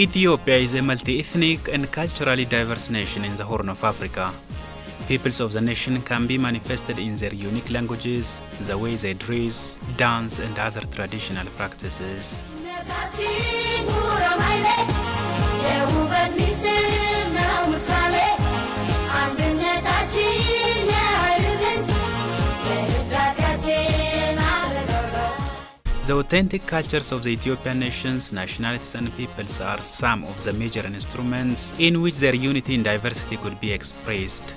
Ethiopia is a multi-ethnic and culturally diverse nation in the Horn of Africa. Peoples of the nation can be manifested in their unique languages, the way they dress, dance, and other traditional practices. The authentic cultures of the Ethiopian nations, nationalities, and peoples are some of the major instruments in which their unity and diversity could be expressed.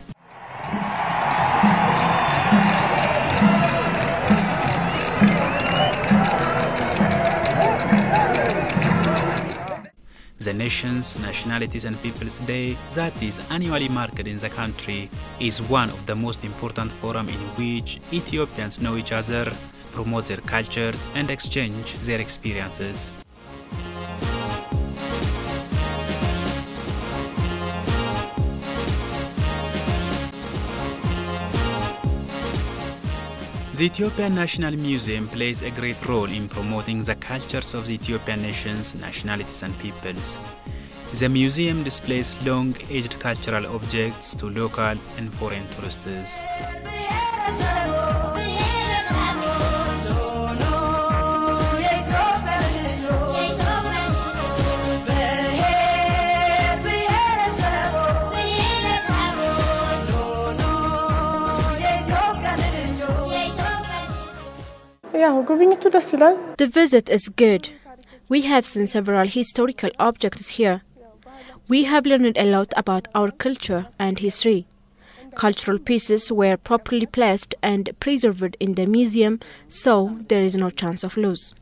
The Nations, Nationalities and Peoples Day, that is annually marked in the country, is one of the most important forums in which Ethiopians know each other, promote their cultures, and exchange their experiences. The Ethiopian National Museum plays a great role in promoting the cultures of the Ethiopian nations, nationalities, and peoples. The museum displays long-aged cultural objects to local and foreign tourists. The visit is good. We have seen several historical objects here. We have learned a lot about our culture and history. Cultural pieces were properly placed and preserved in the museum, so there is no chance of loss.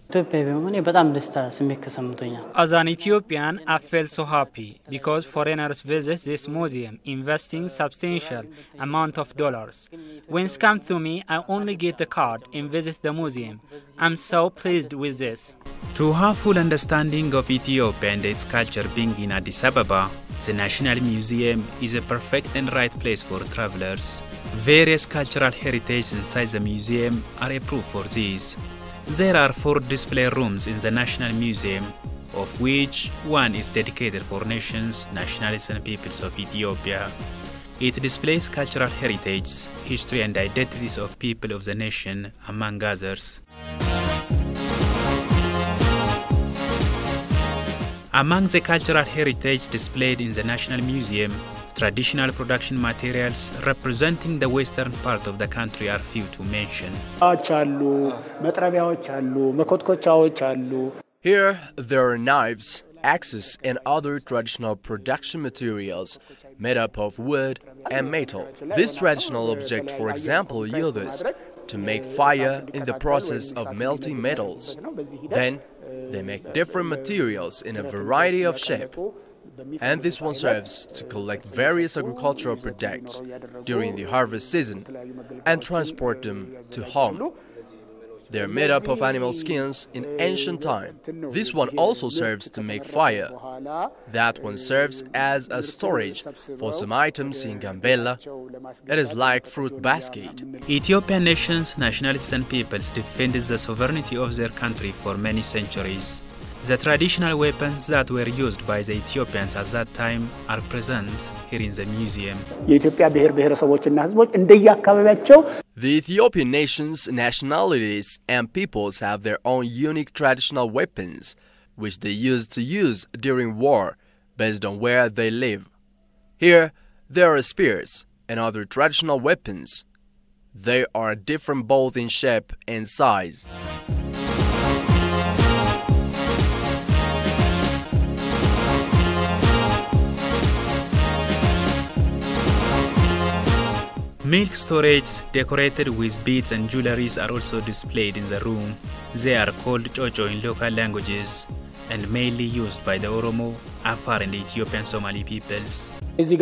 As an Ethiopian, I feel so happy because foreigners visit this museum, investing substantial amount of dollars. When it comes to me, I only get the card and visit the museum. I'm so pleased with this. To have full understanding of Ethiopia and its culture being in Addis Ababa, the National Museum is a perfect and right place for travelers. Various cultural heritage inside the museum are a proof for this. There are 4 display rooms in the National Museum, of which one is dedicated for nations, nationalities, and peoples of Ethiopia. It displays cultural heritage, history, and identities of people of the nation, among others. Among the cultural heritage displayed in the National Museum, traditional production materials representing the western part of the country are few to mention. Here there are knives, axes, and other traditional production materials made up of wood and metal. This traditional object, for example, uses to make fire in the process of melting metals. Then they make different materials in a variety of shape, and this one serves to collect various agricultural products during the harvest season and transport them to home. They are made up of animal skins in ancient time. This one also serves to make fire. That one serves as a storage for some items in Gambella. It is like fruit basket. Ethiopian nations, nationalities, and peoples defended the sovereignty of their country for many centuries. The traditional weapons that were used by the Ethiopians at that time are present here in the museum. The Ethiopian nations, nationalities, and peoples have their own unique traditional weapons, which they used to use during war, based on where they live. Here, there are spears and other traditional weapons. They are different both in shape and size. Milk storage decorated with beads and jewelries are also displayed in the room. They are called chocho in local languages and mainly used by the Oromo, Afar, and Ethiopian Somali peoples. These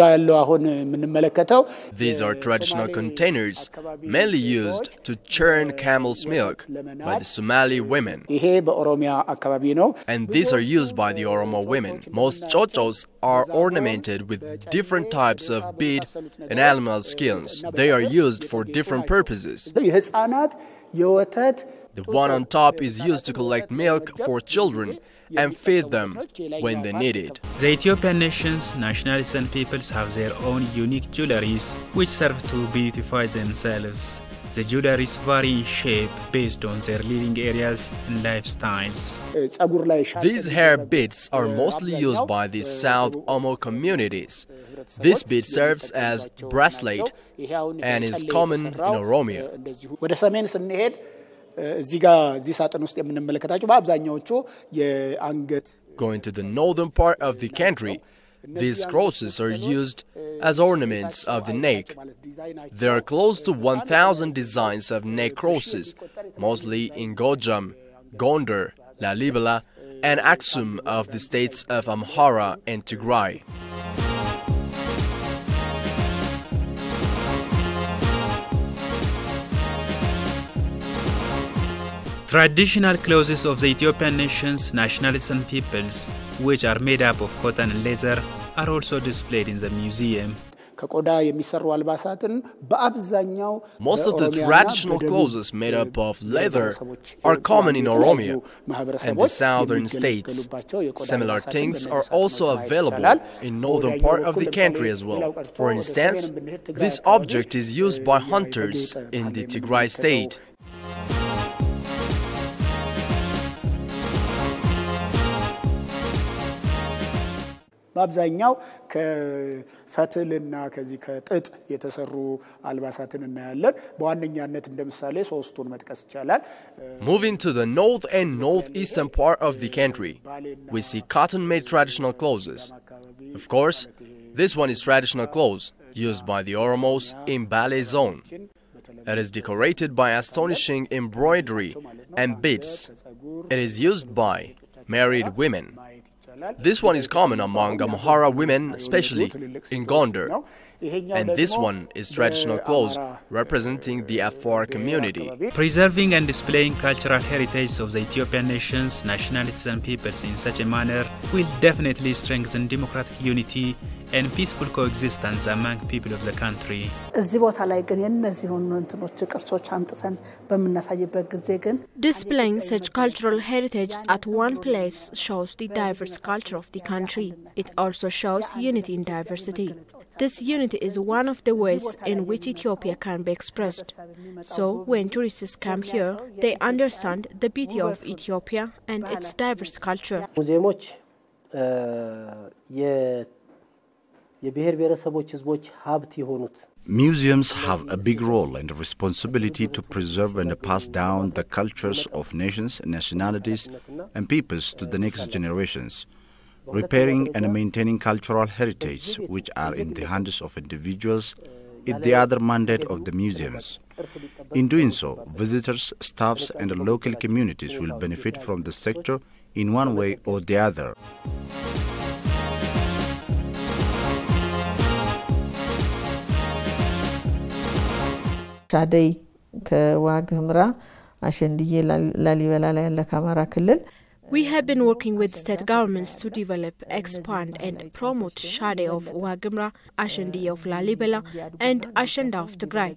are traditional containers, mainly used to churn camel's milk by the Somali women. And these are used by the Oromo women. Most chochos are ornamented with different types of bead and animal skins. They are used for different purposes. The one on top is used to collect milk for children and feed them when they need it. The Ethiopian nations, nationalities and peoples have their own unique jewelries which serve to beautify themselves. The jewelries vary in shape based on their living areas and lifestyles. These hair beads are mostly used by the South Omo communities. This bead serves as bracelet and is common in Oromia. Going to the northern part of the country, these crosses are used as ornaments of the neck. There are close to 1,000 designs of neck crosses, mostly in Gojam, Gondar, Lalibela, and Aksum of the states of Amhara and Tigray. Traditional clothes of the Ethiopian nations, nationalities and peoples, which are made up of cotton and leather, are also displayed in the museum. Most of the traditional clothes made up of leather are common in Oromia and the southern states. Similar things are also available in northern part of the country as well. For instance, this object is used by hunters in the Tigray state. በአብዛኛው ከፈትልና ከዚህ ከጥጥ የተሰሩ አልባሳትን እናያለን በዋነኛነት እንደምሳሌ ሶስቱን መጥቀስ ይቻላል Moving to the north and northeastern part of the country, we see cotton-made traditional clothes. Of course, this one is traditional clothes used by the Oromos in Bale zone. It is decorated by astonishing embroidery and beads. It is used by married women. This one is common among Amhara women, especially in Gondar. And this one is traditional clothes representing the Afar community. Preserving and displaying cultural heritage of the Ethiopian nations, nationalities and peoples in such a manner will definitely strengthen democratic unity and peaceful coexistence among people of the country. Displaying such cultural heritage at one place shows the diverse culture of the country. It also shows unity in diversity. This unity is one of the ways in which Ethiopia can be expressed. So when tourists come here, they understand the beauty of Ethiopia and its diverse culture. Museums have a big role and responsibility to preserve and pass down the cultures of nations, nationalities, and peoples to the next generations. Repairing and maintaining cultural heritage, which are in the hands of individuals, is the other mandate of the museums. In doing so, visitors, staffs, and the local communities will benefit from the sector in one way or the other. ሻደይ ከዋግ ኽምራ አሸንድዬ ላሊበላ ላይ ያለ ከአማራ ክልል We have been working with state governments to develop, expand and promote Shade of Wagimra, Ashandi of Lalibela and Ashanda of Tigray.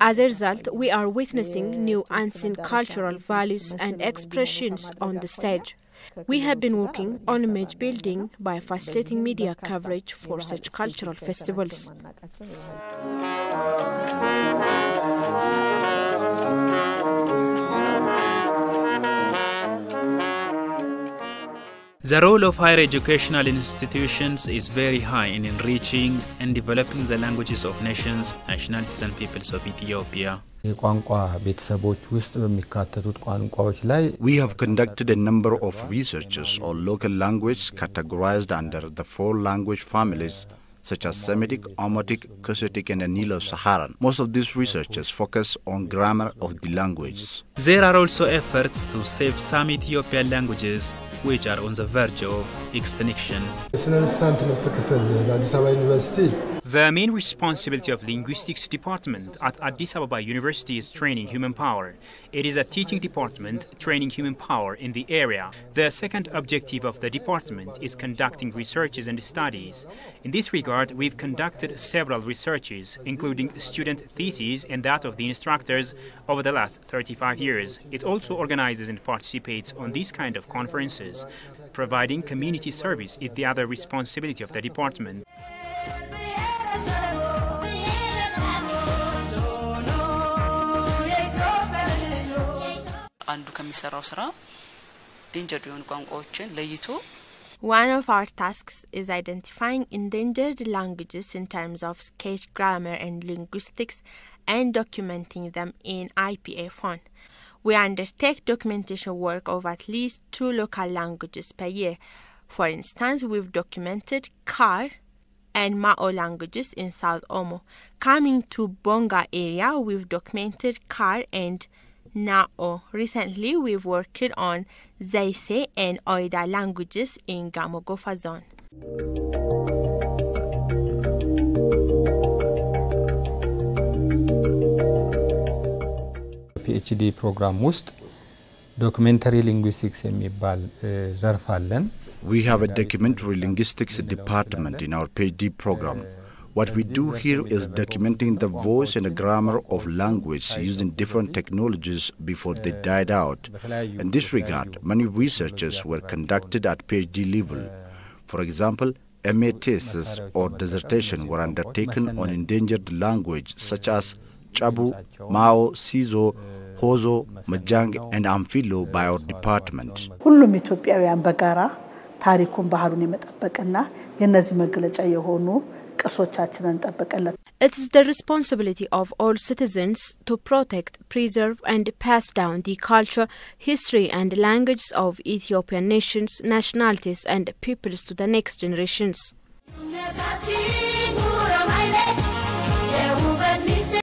As a result, we are witnessing new unseen cultural values and expressions on the stage. We have been working on image building by facilitating media coverage for such cultural festivals. The role of higher educational institutions is very high in enriching and developing the languages of nations, nationalities and peoples of Ethiopia. We have conducted a number of researches on local language categorized under the 4 language families such as Semitic, Omotic, Cushitic and Nilo-Saharan. Most of these researchers focus on grammar of the language. There are also efforts to save some Ethiopian languages which are on the verge of extinction. The main responsibility of linguistics department at Addis Ababa University is training human power. It is a teaching department training human power in the area. The second objective of the department is conducting researches and studies. In this regard, we've conducted several researches, including student theses and that of the instructors over the last 35 years. It also organizes and participates on these kind of conferences. Providing community service is the other responsibility of the department. One of our tasks is identifying endangered languages in terms of sketch grammar and linguistics and documenting them in IPA-1. We undertake documentation work of at least 2 local languages per year. For instance, we've documented Kar and Mao languages in South Omo. Coming to Bonga area, we've documented Kar and Nao. Recently, we've worked on Zaise and Oida languages in Gamogofa zone. PhD program ውስጥ documentary linguistics የሚባል ዘርፍ አለን. We have a documentary linguistics department in our PhD program. What we do here is documenting the voice and the grammar of language using different technologies before they died out. In this regard, many researches were conducted at PhD level. For example, MA theses or dissertation were undertaken on endangered language such as Chabu, Mao, Sizo, Hozo, Majang and Amphilo by our department. ሁሉም ኢትዮጵያውያን በጋራ ታሪኩን ባህሉን የመጠበቅና የነዚህ መገለጫ የሆኑ ቅርሶቻችንን ጠብቀለት It is the responsibility of all citizens to protect, preserve and pass down the culture, history and languages of Ethiopian nations, nationalities and peoples to the next generations.